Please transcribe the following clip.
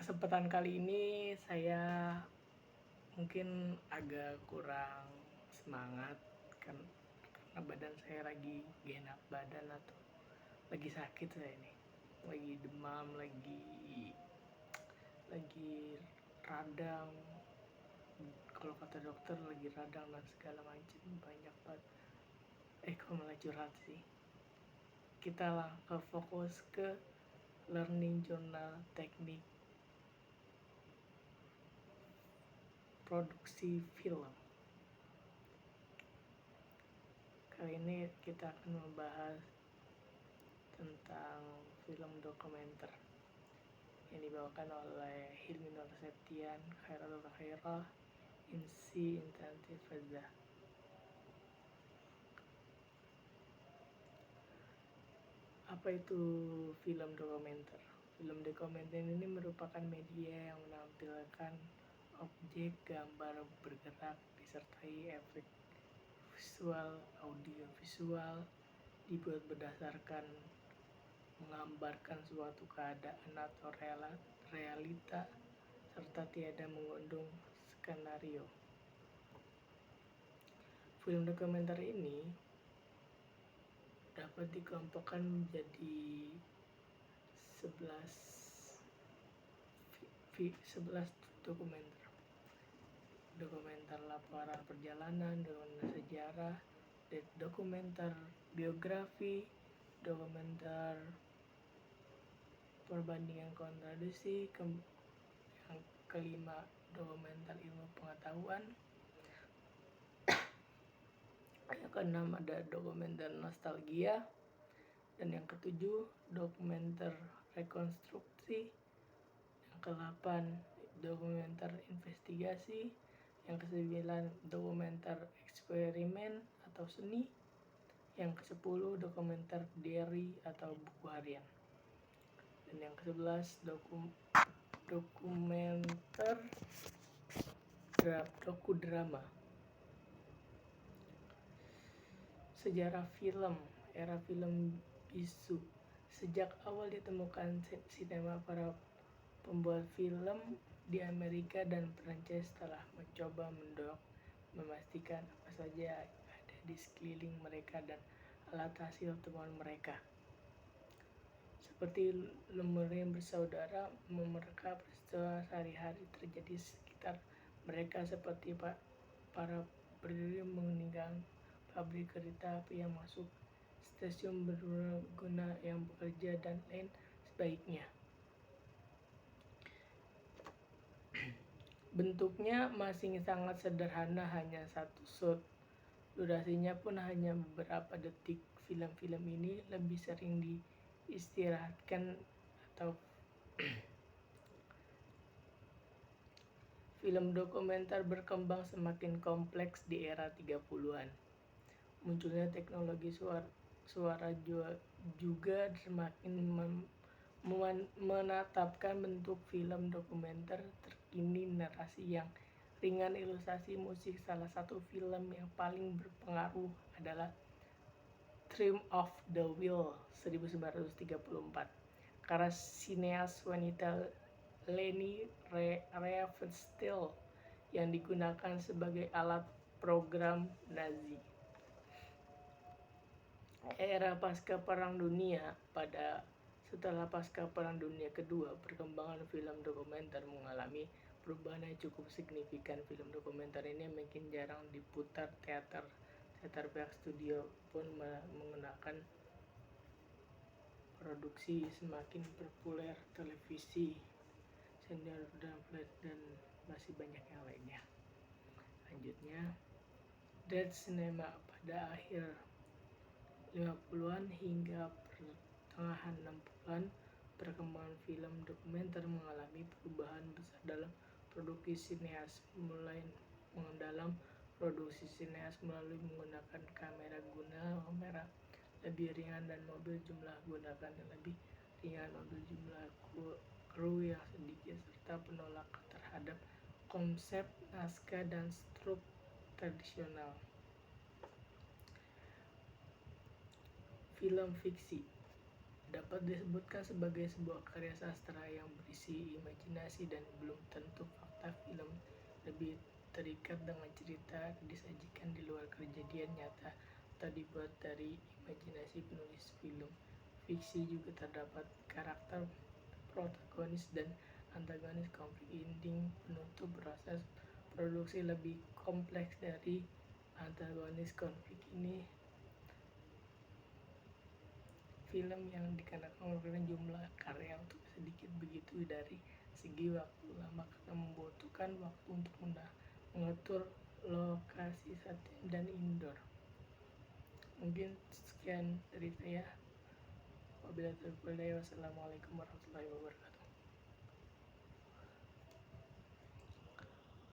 kesempatan kali ini saya mungkin agak kurang semangat kan karena badan saya lagi gak enak badan atau lagi sakit saya ini. Lagi demam, lagi radang. Kalau kata dokter lagi radang dan segala macam banyak banget. Kok malah curhat sih. Kita langsung fokus ke learning journal teknik produksi film. Kali ini kita akan membahas tentang film dokumenter yang dibawakan oleh Hilmi Nur Septian, Khairul Khairah, Insi Intanti Fazah. Apa itu film dokumenter? Film dokumenter ini merupakan media yang menampilkan objek gambar bergerak disertai efek visual, audio visual, dibuat berdasarkan menggambarkan suatu keadaan atau realita serta tiada mengandung skenario. Film dokumenter ini dapat dikelompokkan menjadi 11 dokumenter. Dokumenter laporan perjalanan, dokumenter sejarah, dokumenter biografi, dokumenter perbandingan kontradiksi, yang kelima dokumenter ilmu pengetahuan, yang keenam ada dokumenter nostalgia, dan yang ketujuh dokumenter rekonstruksi, yang ke-8 dokumenter investigasi, yang ke-9 dokumenter eksperimen atau seni, yang ke-10 dokumenter diary atau buku harian, dan yang ke-11 dokumenter dokudrama. Sejarah film, era film bisu. Sejak awal ditemukan sinema para pembuat film di Amerika dan Prancis telah mencoba memastikan apa saja ada di sekeliling mereka dan alat hasil temuan mereka. Seperti lemur yang bersaudara, memerka peristiwa sehari-hari terjadi sekitar mereka seperti para berdiri meninggal pabrik kereta api yang masuk, stasiun berguna yang bekerja, dan lain sebaiknya. Bentuknya masih sangat sederhana, hanya satu shot. Durasinya pun hanya beberapa detik. Film-film ini lebih sering diistirahatkan atau film dokumenter berkembang semakin kompleks di era 30-an. Munculnya teknologi suara juga semakin menetapkan bentuk film dokumenter terkini. Narasi yang ringan, ilustrasi musik. Salah satu film yang paling berpengaruh adalah Trim of the Wheel 1934 karya sineas wanita Leni Riefenstahl yang digunakan sebagai alat program Nazi. Era pasca Perang Dunia. Setelah pasca Perang Dunia Kedua, perkembangan film dokumenter mengalami perubahan yang cukup signifikan. Film dokumenter ini makin jarang diputar teater. Pihak studio pun menggunakan produksi semakin populer, televisi, senior dan flash, dan masih banyak yang lainnya. Selanjutnya, Dead Cinema. Pada akhir 50-an hingga pertengahan 60-an, perkembangan film dokumenter mengalami perubahan besar dalam produksi sineas. Mulai mendalam produksi sineas melalui menggunakan kamera lebih ringan dan mobil jumlah gunakan lebih ringan, mobil jumlah kru yang sedikit, serta penolakan terhadap konsep naskah dan struk tradisional. Film fiksi. dapat disebutkan sebagai sebuah karya sastra yang berisi imajinasi dan belum tentu fakta. Film lebih terikat dengan cerita disajikan di luar kejadian nyata atau dibuat dari imajinasi penulis film. Fiksi juga terdapat karakter protagonis dan antagonis, konflik inti, penutup, proses produksi lebih kompleks dari antagonis konflik ini. Film yang dikarenakan mengeluarkan jumlah karya untuk sedikit begitu dari segi waktu lama karena membutuhkan waktu untuk mengatur lokasi, setting, dan indoor. Mungkin sekian dari saya. Wabillahi taufiq walhidayah. Wassalamualaikum warahmatullahi wabarakatuh.